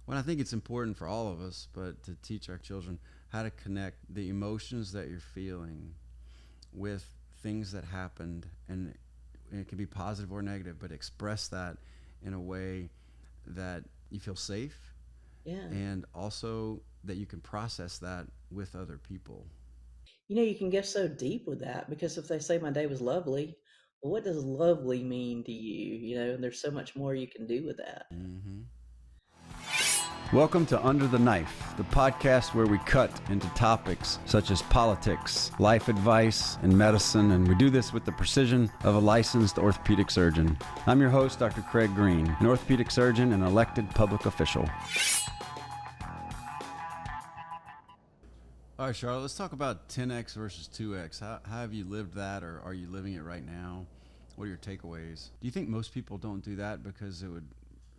Well, I think it's important for all of us, but to teach our children how to connect the emotions that you're feeling with things that happened, and it can be positive or negative, but express that in a way that you feel safe, Yeah. and also that you can process that with other people. You can go so deep with that because if they say my day was lovely, well, what does lovely mean to you? There's so much more you can do with that. Mm-hmm. Welcome to Under the Knife, the podcast where we cut into topics such as politics, life advice, and medicine, and we do this with the precision of a licensed orthopedic surgeon. I'm your host, Dr. Craig Green, an orthopedic surgeon and elected public official. All right, Charlotte, let's talk about 10X versus 2X. How have you lived that, or are you living it right now? What are your takeaways? Do you think most people don't do that because it would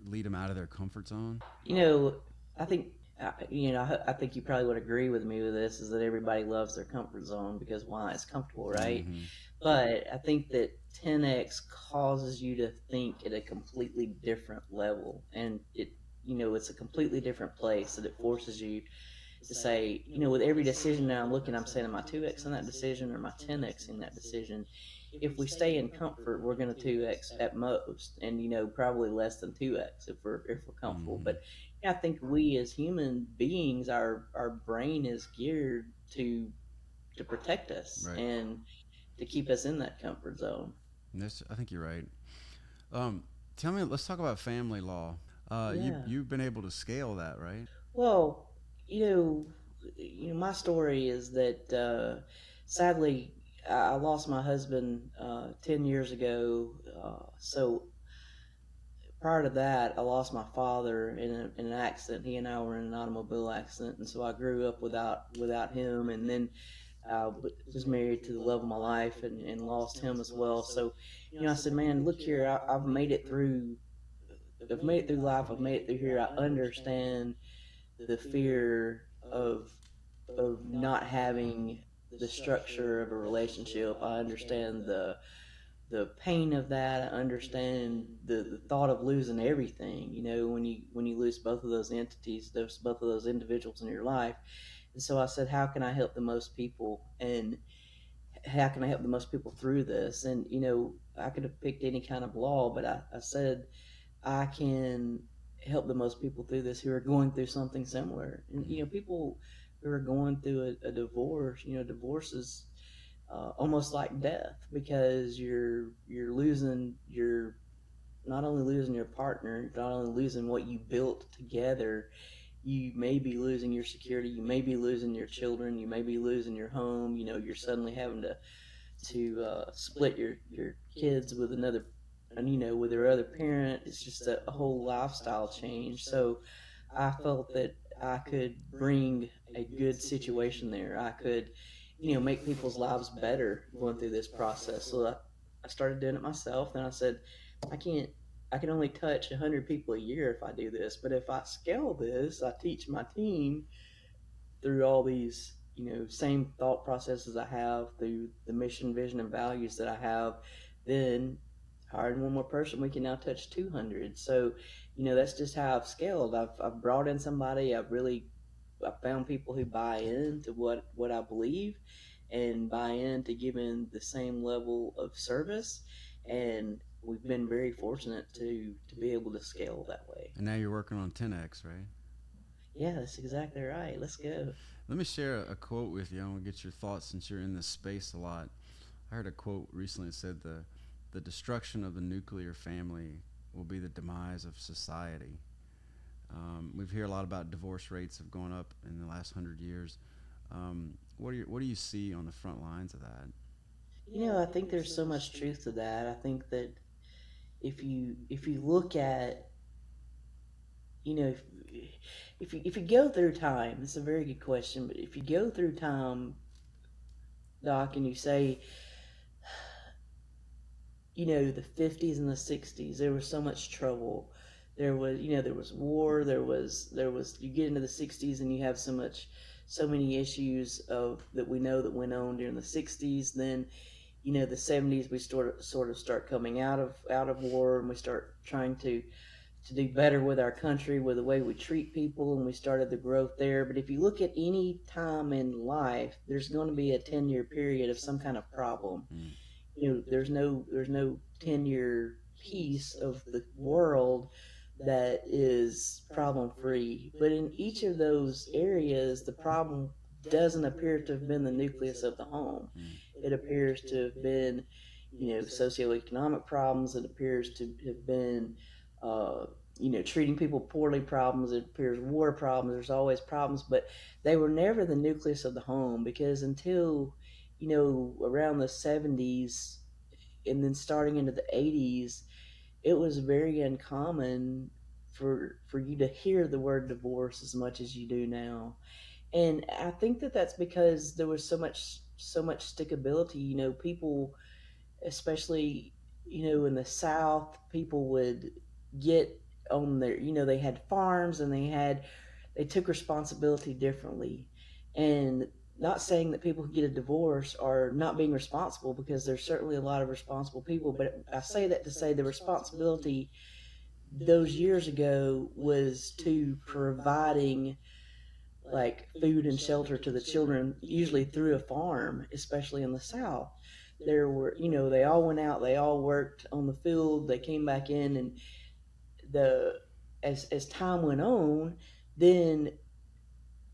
lead them out of their comfort zone? You know, I think I think you probably would agree with me with this is that everybody loves their comfort zone because why? It's comfortable, right? Mm-hmm. But I think that 10x causes you to think at a completely different level, and it's a completely different place that it forces you to say, with every decision now I'm looking, I'm saying, am I 2x in that decision or am I 10x in that decision? If we stay in comfort, we're going to 2x at most, and probably less than 2x if we're comfortable. Mm-hmm. But I think we as human beings, our brain is geared to protect us Right. and to keep us in that comfort zone. I think you're right. Um, Tell me, let's talk about family law. Yeah. You've been able to scale that, right? Well, my story is that sadly I lost my husband 10 years ago. So prior to that, I lost my father in an accident. He and I were in an automobile accident, and so I grew up without him, and then was married to the love of my life and lost him as well. So, I said, man, look here, I've made it through. I've made it through life. I've made it through here. I understand the fear of not having the structure of a relationship. I understand the pain of that. I understand the thought of losing everything. When you lose both of those entities, both of those individuals in your life. And so I said, how can I help the most people, and how can I help the most people through this? And I could have picked any kind of law, but I said I can help the most people through this who are going through something similar. And people who are going through a divorce, divorce is almost like death because you're losing your not only losing your partner, not only losing what you built together, you may be losing your security, you may be losing your children, you may be losing your home. You're suddenly having to split your kids with another, and with their other parent. It's just a whole lifestyle change. So I felt that I could bring a good situation there. I could make people's lives better going through this process. So I started doing it myself. And I said, I can't. I can only touch 100 people a year if I do this, but if I scale this, I teach my team through all these same thought processes I have, through the mission, vision, and values that I have. Then hiring one more person, we can now touch 200. So that's just how I've scaled. I've brought in somebody. I found people who buy into what I believe and buy into giving the same level of service, and we've been very fortunate to be able to scale that way. And now you're working on 10X, right? Yeah, that's exactly right. Let's go. Let me share a quote with you. I want to get your thoughts since you're in this space a lot. I heard a quote recently that said the destruction of the nuclear family will be the demise of society. We've heard a lot about divorce rates have gone up in the last 100 years. What do you see on the front lines of that? I think there's so much truth to that. I think that if you look at you know if you go through time, it's a very good question. But if you go through time, Doc, and you say, the 50s and the 60s, there was so much trouble. There was war. There was you get into the 60s and you have so many issues of that we know that went on during the 60s. Then the 70s we sort of start coming out of war, and we start trying to to do better with our country, with the way we treat people, and we started the growth there. But if you look at any time in life, there's going to be a 10-year period of some kind of problem. Mm. There's no 10-year piece of the world that is problem free. But in each of those areas, the problem doesn't appear to have been the nucleus of the home. Mm. It appears to have been, socioeconomic problems. It appears to have been, uh, treating people poorly problems. It appears war problems. There's always problems, but they were never the nucleus of the home, because until, around the 70s and then starting into the 80s, it was very uncommon for you to hear the word divorce as much as you do now. And I think that that's because there was so much stickability. People, especially, in the South, people would get on their, they had farms, and they took responsibility differently. And not saying that people who get a divorce are not being responsible, because there's certainly a lot of responsible people, but I say that to say the responsibility those years ago was to providing like food and shelter to the children, usually through a farm, especially in the South. There were, they all went out, they all worked on the field, they came back in, and the as time went on, then,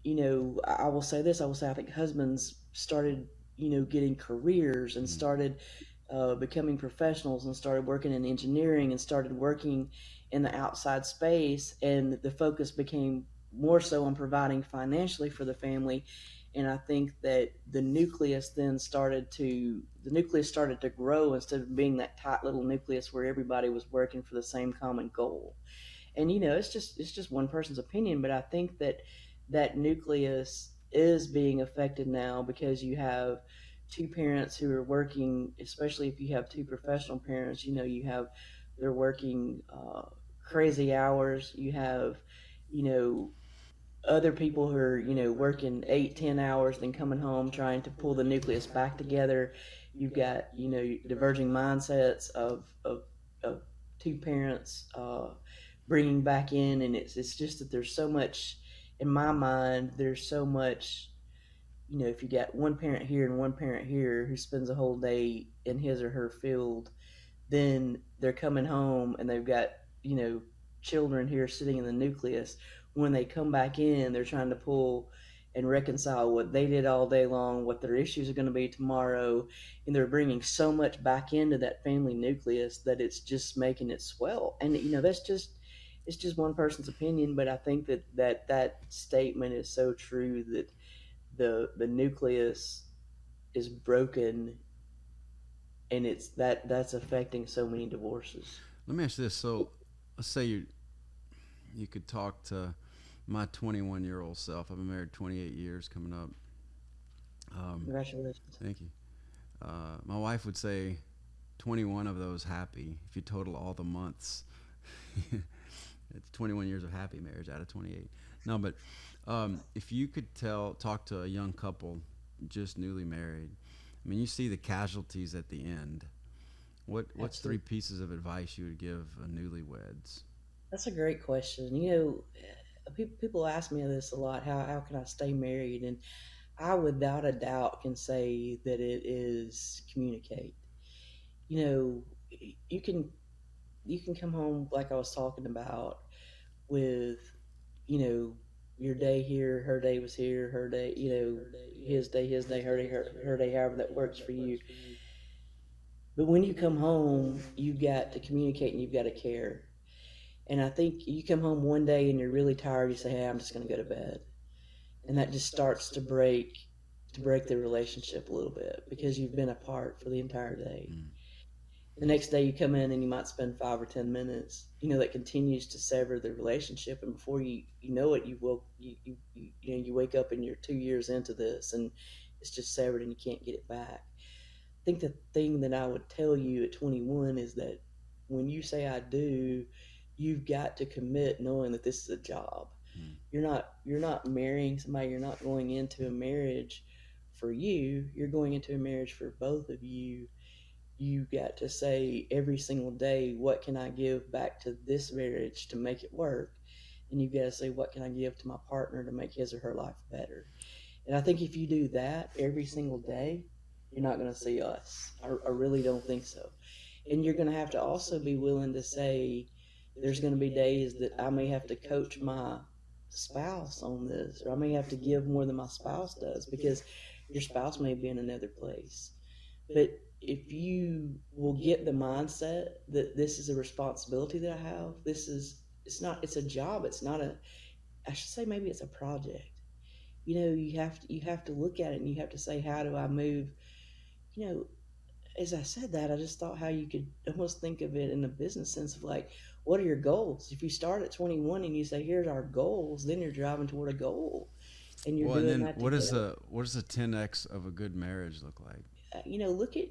I will say this, I will say I think husbands started, getting careers, and Mm. started becoming professionals, and started working in engineering, and started working in the outside space, and the focus became more so on providing financially for the family. And I think that the nucleus started to grow, instead of being that tight little nucleus where everybody was working for the same common goal. And it's just one person's opinion, but I think that that nucleus is being affected now, because you have two parents who are working, especially if you have two professional parents. They're working crazy hours. You have, you know other people who are, working 8-10 hours, then coming home trying to pull the nucleus back together. You've got, diverging mindsets of two parents bringing back in. And it's just that there's so much, in my mind, there's so much. If you got one parent here and one parent here who spends a whole day in his or her field, then they're coming home and they've got, you know children here sitting in the nucleus. When they come back in, they're trying to pull and reconcile what they did all day long, what their issues are going to be tomorrow, and they're bringing so much back into that family nucleus that it's just making it swell. And that's just, it's just one person's opinion, but I think that statement is so true, that the nucleus is broken, and that's affecting so many divorces. Let me ask you this. So, let's say you could talk to my 21-year-old self. I've been married 28 years coming up. Congratulations. Thank you. My wife would say 21 of those happy. If you total all the months, it's 21 years of happy marriage out of 28. No, but if you could talk to a young couple just newly married, I mean, you see the casualties at the end. What's three Absolutely. pieces of advice you would give a newlyweds? That's a great question. People ask me this a lot. How can I stay married? And I, without a doubt, can say that it is communicate. You know, you can you can come home, like I was talking about, with, you know your day here, her day was here, her day, his day, her day, however that works for you. But when you come home, you've got to communicate, and you've got to care. And I think you come home one day and you're really tired, you say, "Hey, I'm just going to go to bed." And that just starts to break the relationship a little bit, because you've been apart for the entire day. Mm. The next day you come in and you might spend 5 or 10 minutes, that continues to sever the relationship. And before you know it, you wake up and you're 2 years into this, and it's just severed and you can't get it back. I think the thing that I would tell you at 21 is that when you say "I do," you've got to commit, knowing that this is a job. Mm. You're not marrying somebody. You're not going into a marriage for you. You're going into a marriage for both of you. You got to say every single day, what can I give back to this marriage to make it work? And you've got to say, what can I give to my partner to make his or her life better? And I think if you do that every single day, you're not going to see us. I really don't think so. And you're going to have to also be willing to say, there's going to be days that I may have to coach my spouse on this, or I may have to give more than my spouse does because your spouse may be in another place. But if you will get the mindset that this is a responsibility that I have, it's a job, it's not a, I should say maybe it's a project. You have to look at it and you have to say, how do I move? You know, as I said that, I just thought how you could almost think of it in a business sense of like, what are your goals? If you start at 21 and you say, here's our goals, then you're driving toward a goal and you're Well, and doing then that together. what does a 10x of a good marriage look like?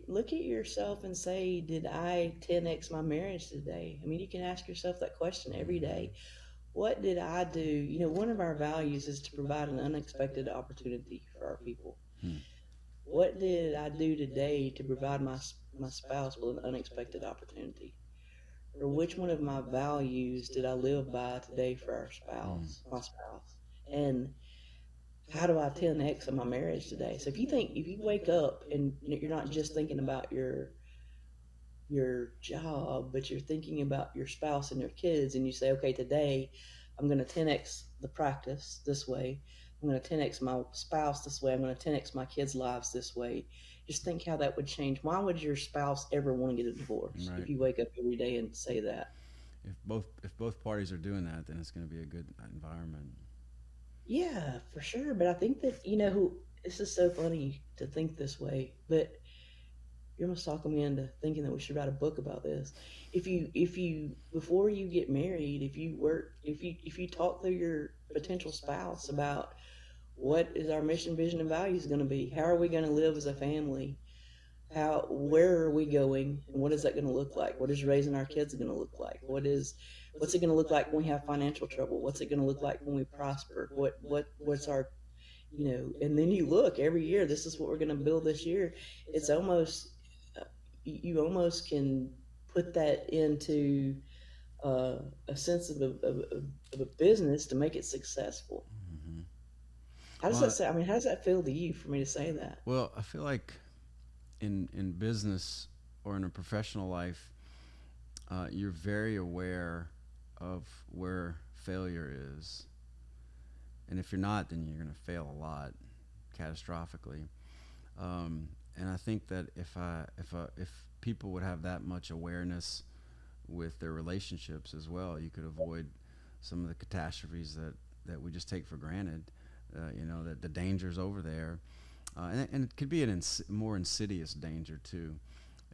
Look at yourself and say, did I 10x my marriage today? I mean, you can ask yourself that question every Hmm. day. What did I do? One of our values is to provide an unexpected opportunity for our people. Hmm. What did I do today to provide my spouse with an unexpected opportunity? Or which one of my values did I live by today for Hmm. my spouse? And how do I 10x in my marriage today? So if you wake up and you're not just thinking about your job, but you're thinking about your spouse and your kids, and you say, okay, today I'm going to 10x the practice this way. I'm going to 10x my spouse this way. I'm going to 10x my kids' lives this way. Just think how that would change. Why would your spouse ever want to get a divorce if Right. you wake up every day and say that? If both parties are doing that, then it's going to be a good environment. Yeah, for sure. But I think that, this is so funny to think this way, but you're almost talking me into thinking that we should write a book about this. If you before you get married, if you talk to your potential spouse about what is our mission, vision, and values going to be, how are we going to live as a family, where are we going, and what is that going to look like? What is raising our kids going to look like? What's it going to look like when we have financial trouble? What's it going to look like when we prosper? What's our and then you look every year, this is what we're going to build this year. It's almost you almost can put that into uh, a sense of a business to make it successful. Hmm. How does that Well, say? I mean, how does that feel to you for me to say that? I feel like in business or in a professional life, you're very aware of where failure is, and if you're not, then you're going to fail a lot, catastrophically. And I think that if people would have that much awareness with their relationships as well, you could avoid some of the catastrophes that we just take for granted. That the danger's over there, and it could be more insidious danger too.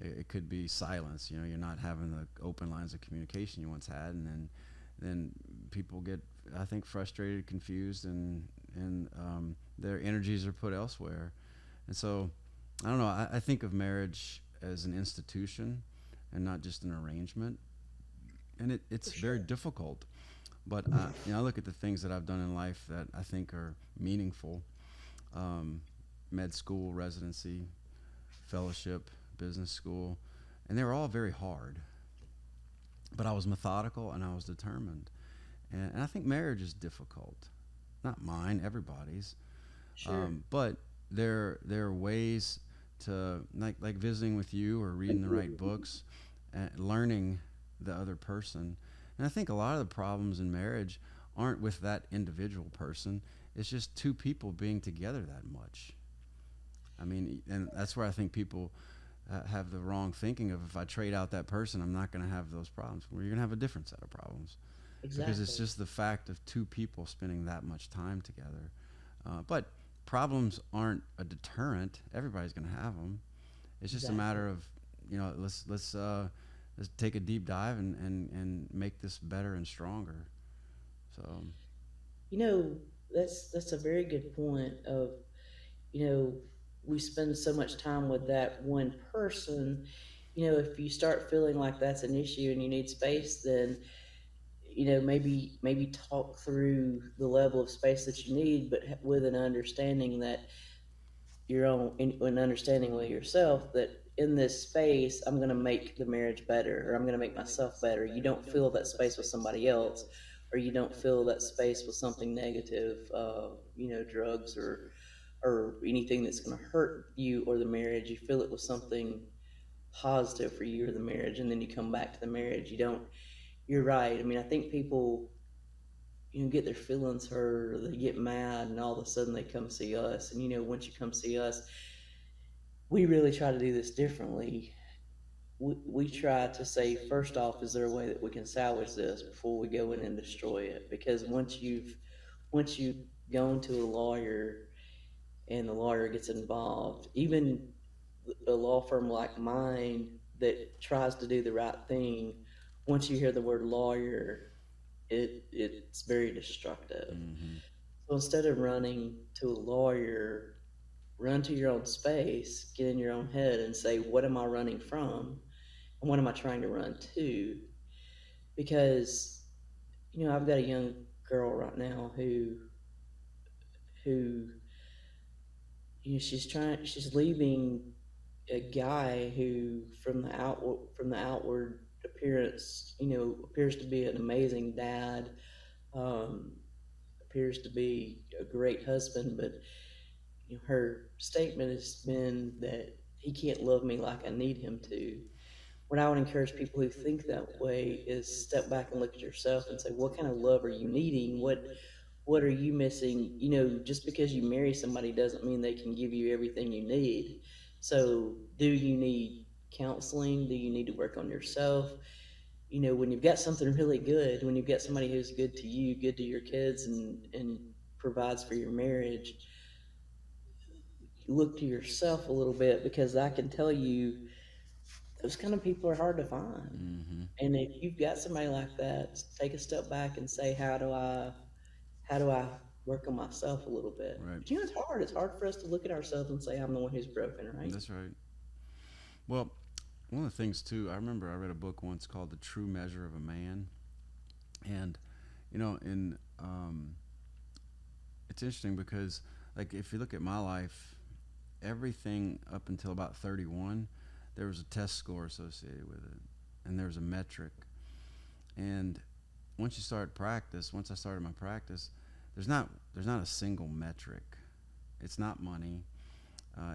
It could be silence. You're not having the open lines of communication you once had, and then people get, I think, frustrated, confused, and their energies are put elsewhere. And so, I don't know. I think of marriage as an institution and not just an arrangement, and it's For very sure. difficult. But I look at the things that I've done in life that I think are meaningful: um, med school, residency, fellowship, business school, and they were all very hard. But I was methodical and I was determined. And I think marriage is difficult. Not mine, everybody's. Sure. But there are ways to, like visiting with you or reading the right books, and learning the other person. And I think a lot of the problems in marriage aren't with that individual person. It's just two people being together that much. I mean, and that's where I think people have the wrong thinking of, if I trade out that person, I'm not going to have those problems. Well, you're going to have a different set of problems because it's Exactly. just the fact of two people spending that much time together. But problems aren't a deterrent. Everybody's going to have them. It's just a Exactly. matter of, let's take a deep dive and make this better and stronger. So You know, that's a very good point of, you know, we spend so much time with that one person. If you start feeling like that's an issue and you need space, then maybe talk through the level of space that you need, but with an understanding that your own in understanding with yourself that in this space I'm going to make the marriage better, or I'm going to make myself better. You don't fill that space with somebody else, or you don't fill that space with something negative, drugs or anything that's going to hurt you or the marriage. You fill it with something positive for you or the marriage, and then you come back to the marriage. You don't. You're right. I mean, I think people, get their feelings hurt, or they get mad, and all of a sudden they come see us. And once you come see us, we really try to do this differently. We try to say, first off, is there a way that we can salvage this before we go in and destroy it? Because once you've gone to a lawyer and the lawyer gets involved, even a law firm like mine that tries to do the right thing, once you hear the word lawyer, it's very destructive. Mm-hmm. So instead of running to a lawyer, run to your own space, get in your own head, and say, what am I running from? And what am I trying to run to? Because, I've got a young girl right now who, she's leaving a guy who, from the outward appearance, appears to be an amazing dad, um, appears to be a great husband, but her statement has been that he can't love me like I need him to. What I would encourage people who think that way is step back and look at yourself and say, what kind of love are you needing? What are you missing? Just because you marry somebody doesn't mean they can give you everything you need. So, do you need counseling? Do you need to work on yourself? When you've got something really good, when you've got somebody who's good to you, good to your kids, and provides for your marriage, look to yourself a little bit, because I can tell you those kind of people are hard to find. Mm-hmm. And if you've got somebody like that, take a step back and say, how do I work on myself a little bit? Right. But it's hard. It's hard for us to look at ourselves and say, I'm the one who's broken, right? That's right. Well, one of the things too, I remember I read a book once called "The True Measure of a Man," and in it's interesting because, like, if you look at my life, everything up until about 31, there was a test score associated with it, and there was a metric. And once I started my practice, there's not a single metric. It's not money.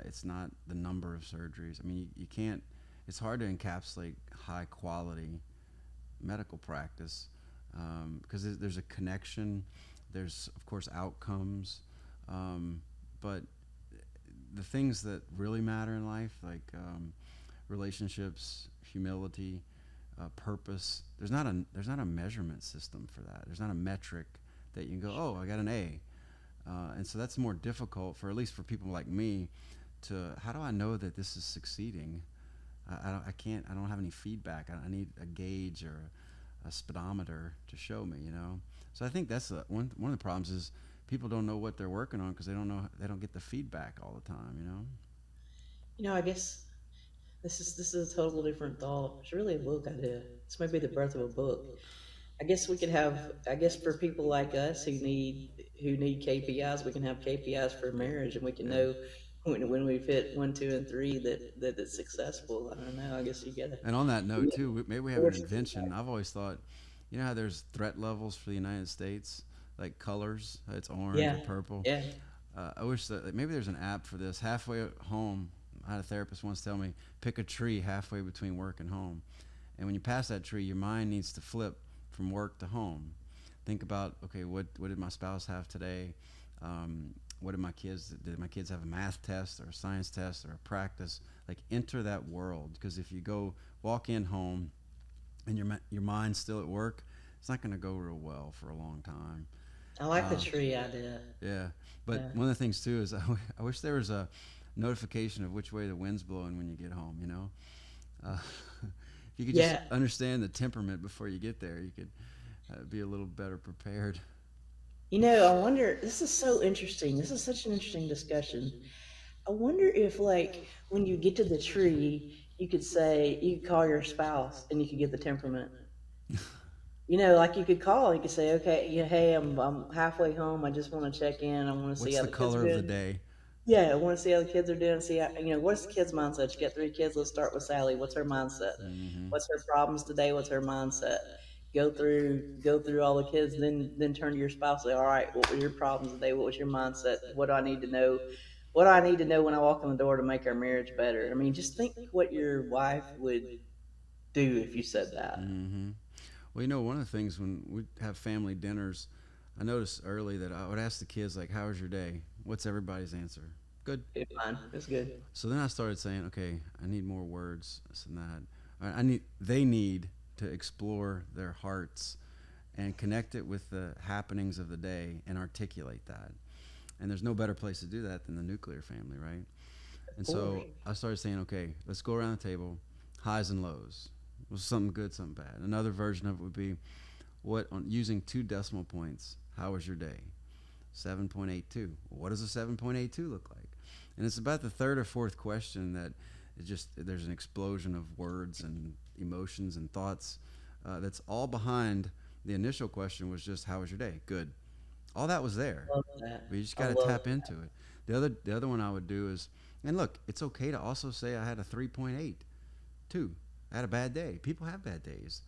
It's not the number of surgeries. I mean, you can't. It's hard to encapsulate high quality medical practice because there's a connection. There's of course outcomes, but the things that really matter in life, like relationships, humility, purpose. There's not a measurement system for that. There's not a metric that you can go, oh, I got an A, and so that's more difficult for, at least for people like me, to, how do I know that this is succeeding? I can't. I don't have any feedback. I need a gauge or a speedometer to show me. So I think that's one of the problems is people don't know what they're working on because they don't get the feedback all the time. I guess this is a total different thought. It's really a book idea. This might be the birth of a book. I guess we could have. I guess for people like us who need KPIs, we can have KPIs for marriage, and we can Yeah. know when we've hit 1, 2, and 3 that it's successful. I don't know. I guess you gotta. And on that note, too, maybe we have an invention. I've always thought, how there's threat levels for the United States, like colors. It's orange Yeah, or purple. yeah. I wish that maybe there's an app for this. Halfway home, I had a therapist once tell me, pick a tree halfway between work and home. And when you pass that tree, your mind needs to flip from work to home. Think about, okay, what did my spouse have today? What did my kids have a math test or a science test or a practice? Like, enter that world, because if you go walk in home and your mind's still at work, it's not going to go real well for a long time. I like the Um, tree idea. yeah, but Yeah. one of the things too is I wish there was a notification of which way the wind's blowing when you get home. If you could just Yeah. understand the temperament before you get there, you could be a little better prepared. I wonder. This is so interesting. This is such an interesting discussion. I wonder if, like, when you get to the tree, you could call your spouse and you could get the temperament. Like you could call, you could say, okay, hey, I'm halfway home. I just want to check in. I want to see What's how the the kids are color of the doing. day? Yeah, I want to see how the kids are doing. See, how, what's the kids' mindset? You got three kids. Let's start with Sally. What's her mindset? Mm-hmm. What's her problems today? What's her mindset? Go through all the kids. Then turn to your spouse. Say, all right, what were your problems today? What was your mindset? What do I need to know? What do I need to know when I walk in the door to make our marriage better? I mean, just think what your wife would do if you said that. Mm-hmm. Well, one of the things when we have family dinners, I noticed early that I would ask the kids like, "How was your day?" What's everybody's answer? Good. It's fine. It's good. So then I started saying, "Okay, I need more words, this and that. They need to explore their hearts and connect it with the happenings of the day and articulate that. And there's no better place to do that than the nuclear family, right? And Of course. so I started saying, okay, let's go around the table, highs and lows. Was something good, something bad. Another version of it would be what on using 2 decimal points. How was your day? 7.82. What does a 7.82 look like? And it's about the third or fourth question that it just there's an explosion of words and emotions and thoughts that's all behind the initial question was just how was your day? Good. All that was there, Love that. but you just I got to love tap into it. The other one I would do is, and look, it's okay to also say I had a 3.8 too. I had a bad day. People have bad days.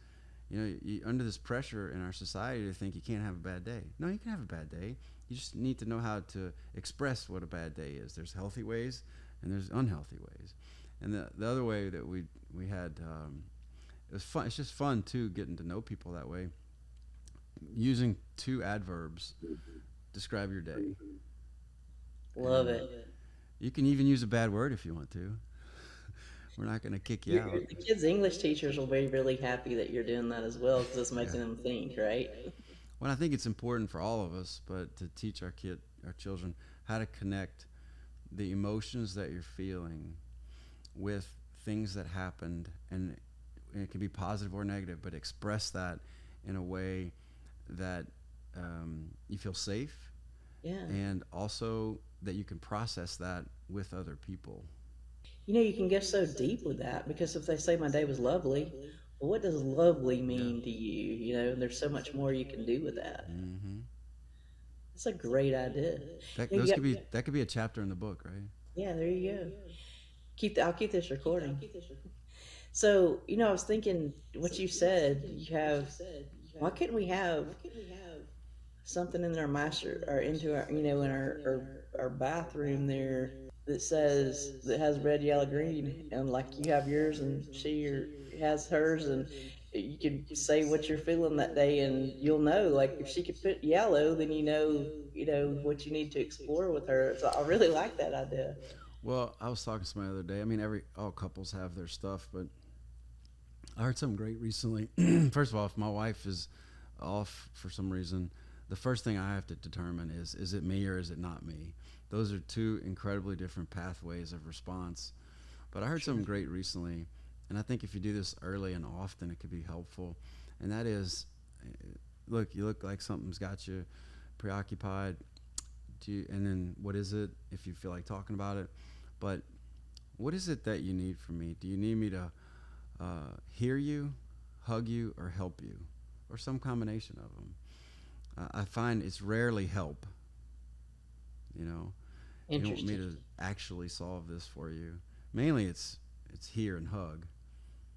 Under this pressure in our society to think you can't have a bad day. No, you can have a bad day. You just need to know how to express what a bad day is. There's healthy ways and there's unhealthy ways. And the other way that we had it was fun. It's just fun too, getting to know people that way. Using 2 adverbs describe your day, love and it. you can even use a bad word if you want to. We're not going to kick you out. The kids' English teachers will be really happy that you're doing that as well because it's Yeah. making them think, right? Well, I think it's important for all of us, but to teach our children, how to connect the emotions that you're feeling with things that happened, and it can be positive or negative, but express that in a way that you feel safe, Yeah. and also that you can process that with other people. You can go so deep with that because if they say my day was lovely, well, what does lovely Yeah. mean to you? There's so much more you can do with that. Mm-hmm. That's a great idea. That You those got, could be that could be a chapter in the book, right? yeah, there you go. I'll keep this recording. So, I was thinking what you said, why couldn't we have something in our master or into our, in our bathroom there that has red, yellow, green, and like you have yours and has hers, and you can say what you're feeling that day, and you'll know. Like if she could put yellow, then what you need to explore with her. So I really like that idea. Well, I was talking to somebody the other day. I mean, all couples have their stuff, but I heard something great recently. First of all, if my wife is off for some reason, the first thing I have to determine is it me or is it not me? Those are two incredibly different pathways of response. But I heard Sure. something great recently, and I think if you do this early and often, it could be helpful. And that is, look, you look like something's got you preoccupied. And then what is it if you feel like talking about it? But what is it that you need from me? Do you need me to hear you, hug you, or help you, or some combination of them? I find it's rarely help. You know, you don't want me Interesting. to actually solve this for you. Mainly, it's hear and hug. You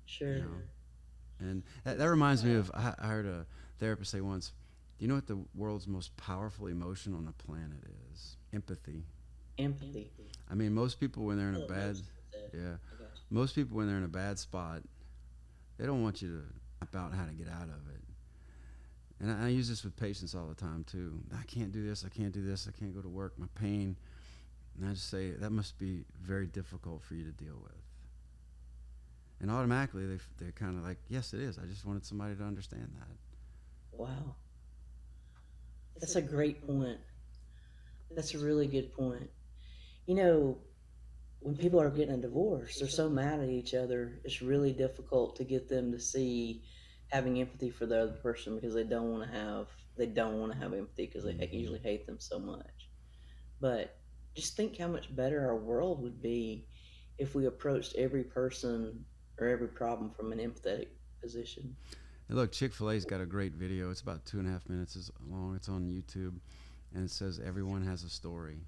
Sure. know, and that reminds me of I heard a therapist say once. Do you know what the world's most powerful emotion on the planet is? Empathy. Empathy. I mean, most people when they're in a Oh, bad, most of yeah, most people when they're in a bad spot, they don't want you to map out how to get out of it. And I use this with patients all the time too. I can't do this. I can't do this. I can't go to work. My pain. And I just say that must be very difficult for you to deal with. And automatically they're kind of like, yes, it is. I just wanted somebody to understand that. Wow. That's a great point. That's a really good point. You know, when people are getting a divorce, they're so mad at each other. It's really difficult to get them to see having empathy for the other person because they don't want to have empathy because Mm-hmm. usually hate them so much. But just think how much better our world would be if we approached every person or every problem from an empathetic position. And look, Chick-fil-A's got a great video. It's about 2.5 minutes long. It's on YouTube, and it says everyone has a story.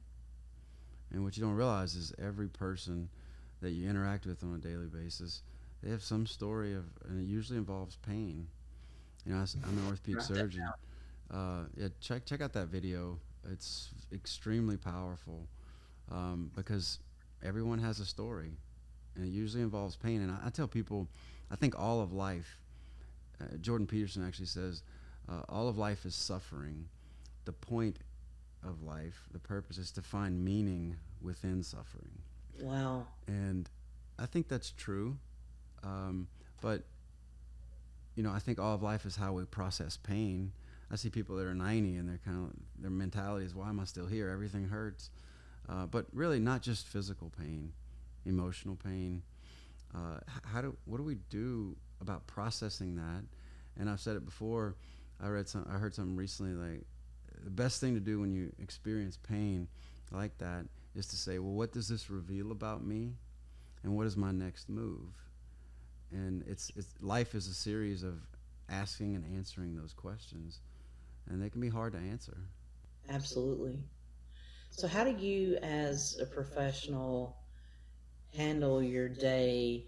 And what you don't realize is every person that you interact with on a daily basis, they have some story of, and it usually involves pain. You know, I'm an orthopedic Write that. surgeon. Yeah, check out that video. It's extremely powerful because everyone has a story, and it usually involves pain. And I tell people, I think all of life. Jordan Peterson actually says, all of life is suffering. The point of life, the purpose, is to find meaning within suffering. Wow. And I think that's true. But I think all of life is how we process pain. I see people that are 90 and their mentality is, why am I still here? Everything hurts. But really, not just physical pain, emotional pain. What do we do about processing that? And I've said it before. I heard something recently, like the best thing to do when you experience pain like that is to say, well, what does this reveal about me, and what is my next move? And it's life is a series of asking and answering those questions, and they can be hard to answer. Absolutely. So, how do you, as a professional, handle your day,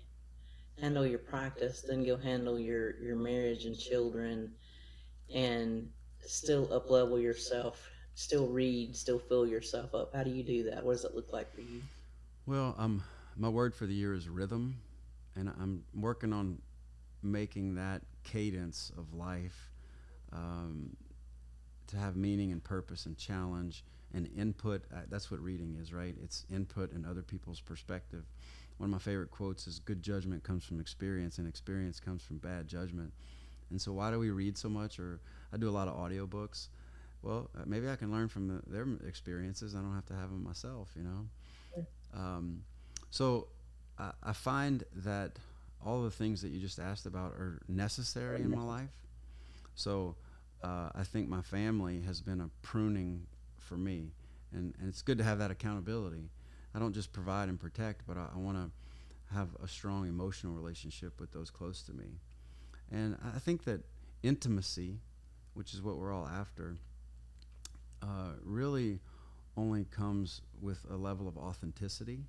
handle your practice, then go handle your marriage and children, and still up level yourself, still read, still fill yourself up? How do you do that? What does it look like for you? Well, my word for the year is rhythm, and I'm working on making that cadence of life um, to have meaning and purpose and challenge and input. That's what reading is, right? It's input and other people's perspective. One of my favorite quotes is, good judgment comes from experience, and experience comes from bad judgment. And so why do we read so much? Or I do a lot of audiobooks. Well, maybe I can learn from their experiences. I don't have to have them myself, Um, so I find that all the things that you just asked about are necessary in my life. So I think my family has been a pruning for me, and it's good to have that accountability. I don't just provide and protect, but I want to have a strong emotional relationship with those close to me. And I think that intimacy, which is what we're all after, really only comes with a level of authenticity.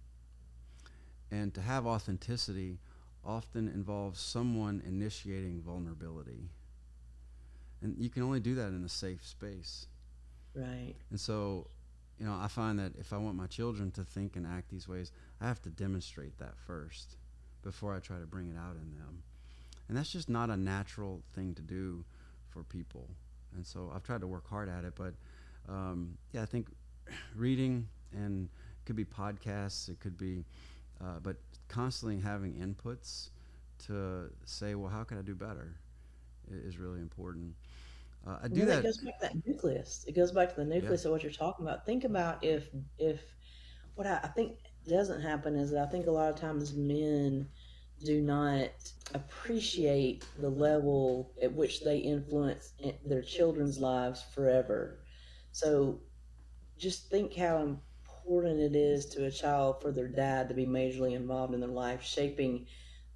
And to have authenticity often involves someone initiating vulnerability. And you can only do that in a safe space. Right. And so, I find that if I want my children to think and act these ways, I have to demonstrate that first before I try to bring it out in them. And that's just not a natural thing to do for people. And so I've tried to work hard at it. But yeah, I think reading, and it could be podcasts, it could be, but constantly having inputs to say, well, how can I do better, is really important. I do Well, that that. goes back to that nucleus. It goes back to the Yeah. nucleus of what you're talking about. Think about if what I think doesn't happen is that I think a lot of times men do not appreciate the level at which they influence their children's lives forever. So just think how important it is to a child for their dad to be majorly involved in their life, shaping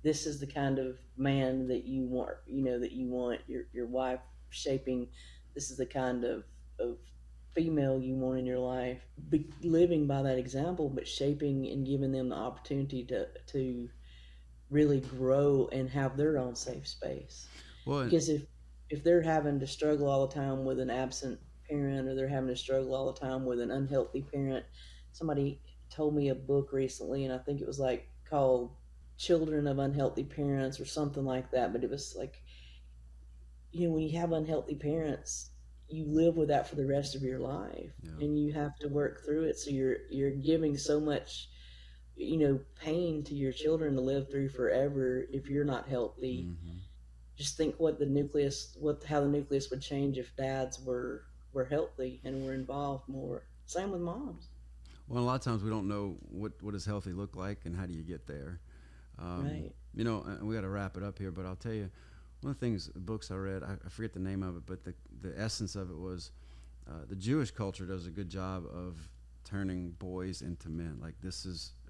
this is the kind of man that you want, that you want your wife, shaping this is the kind of female you want in your life, living by that example, but shaping and giving them the opportunity to really grow and have their own safe space. Well, Because if they're having to struggle all the time with an absent parent, or they're having to struggle all the time with an unhealthy parent, somebody told me a book recently, and I think it was like called Children of Unhealthy Parents or something like that. But it was like, when you have unhealthy parents, you live with that for the rest of your life, yeah. and you have to work through it. So you're giving so much, pain to your children to live through forever if you're not healthy. Hmm. Just think what the nucleus, what how the nucleus would change if dads were healthy and were involved more. Same with moms. Well, a lot of times we don't know what does healthy look like and how do you get there. Right. And we got to wrap it up here, but I'll tell you, one of the things, books I read, I forget the name of it, but the essence of it was the Jewish culture does a good job of turning boys into men. Like,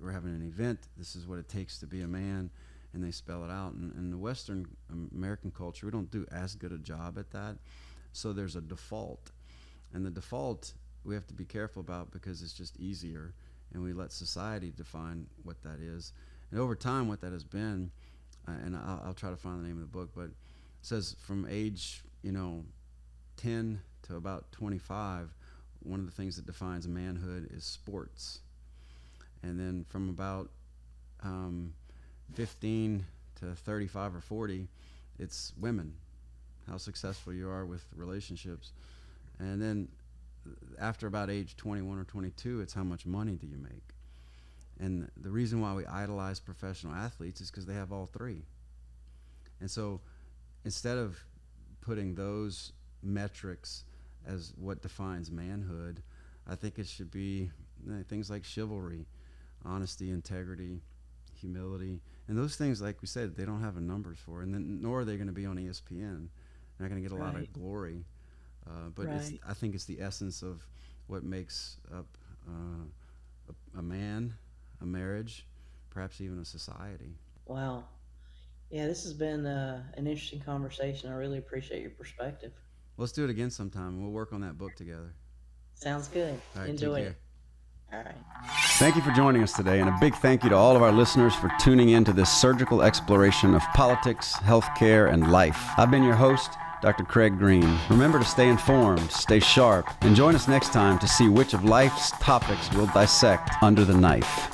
we're having an event, this is what it takes to be a man, and they spell it out. And in the Western American culture, we don't do as good a job at that. So there's a default. And the default we have to be careful about because it's just easier. and we let society define what that is. And over time, what that has been, and I'll try to find the name of the book, but it says from age 10 to about 25, one of the things that defines manhood is sports. And then from about 15 to 35 or 40, it's women, how successful you are with relationships. And then after about age 21 or 22, it's how much money do you make. And the reason why we idolize professional athletes is because they have all three. And so instead of putting those metrics as what defines manhood, I think it should be things like chivalry, honesty, integrity, humility. And those things, like we said, they don't have a numbers for, and then nor are they going to be on ESPN. They're not going to get a lot of glory. But I think it's the essence of what makes up a man, a marriage, perhaps even a society. Wow. Yeah, this has been an interesting conversation. I really appreciate your perspective. Let's do it again sometime. We'll work on that book together. Sounds good. All right, Enjoy take it. care. All right. Thank you for joining us today, and a big thank you to all of our listeners for tuning in to this surgical exploration of politics, healthcare, and life. I've been your host, Dr. Craig Green. Remember to stay informed, stay sharp, and join us next time to see which of life's topics we'll dissect under the knife.